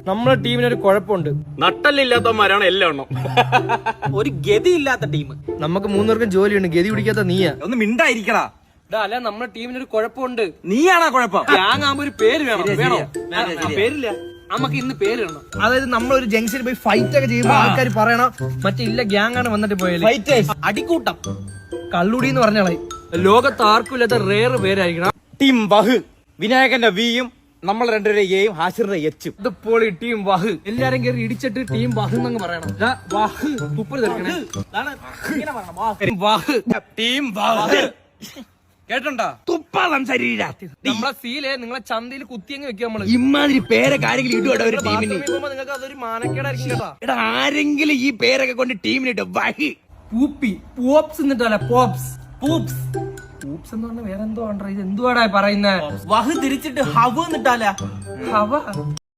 നമ്മുടെ ടീമിന് ഒരു കുഴപ്പമുണ്ട്. നട്ടല്ലില്ലാത്തവന്മാരാണ് എല്ലാം എണ്ണം. ഒരു ഗതി ഇല്ലാത്ത ടീം. നമുക്ക് മൂന്നുപേർക്കും ജോലിയുണ്ട്, ഗതി പിടിക്കാത്ത നീയാ. ഒന്ന് മിണ്ടായിരിക്കടാ. അല്ല, നമ്മുടെ ടീമിന് ഒരു കുഴപ്പമുണ്ട്. നീയാണാ കുഴപ്പം. ഗ്യാങ് ആകുമ്പോ ഒരു പേര് വേണം. പേരില്ല. നമുക്ക് ഇന്ന് പേര് വേണം. അതായത് നമ്മളൊരു ജംഗ്ഷനിൽ പോയി ഫൈറ്റ് ഒക്കെ ചെയ്യുമ്പോ ആൾക്കാർ പറയണം മറ്റേ ഇല്ല ഗ്യാങ് ആണ് വന്നിട്ട് പോയത്. അടിക്കൂട്ടം കള്ളുടി എന്ന് പറഞ്ഞാളെ ലോകത്ത് ആർക്കും ഇല്ലാത്ത റേറ് പേരായിരിക്കണം. ടീം വഹ്. വിനായകന്റെ വിയും നമ്മൾ രണ്ടുപേരെ എയും ഹാഷിറിന്റെ എച്ചും. ഇത് പൊളി ടീം വഹ്. എല്ലാരും കയറി ഇടിച്ചിട്ട് ടീം വഹ് എന്നങ്ങ് പറയണം. വഹ് തുപ്പല് തെറിക്കണേ. വഹ് ടീം വഹ്. കേട്ടോണ്ടാ? തുപ്പാളം ശരീര. നമ്മളെ സീല് നിങ്ങളെ ചന്തയിൽ കുത്തിയങ്ങ് വെക്കുക. നമ്മള് ഇമാതിരി പേരൊക്കെ ആരെങ്കിലും ഇടുവാടോ ഒരു ടീമിന്? നിങ്ങൾക്ക് അതൊരു മാനക്കേടായിരിക്കും കേട്ടാ. എടാ, ആരെങ്കിലും ഈ പേരൊക്കെ കൊണ്ട് ടീമിനിട്ട് വഹി. പൂപ്പി പോപ്സ് എന്നിട്ടല്ല പോപ്സ്. പൂപ്സ് പൂപ്സ് എന്ന് പറഞ്ഞാൽ വേറെ എന്തോ ആണ്. ഇത് എന്തുവാടാ പറയുന്നേ? വഹ് തിരിച്ചിട്ട് ഹവ് എന്നിട്ടാല. ഹവ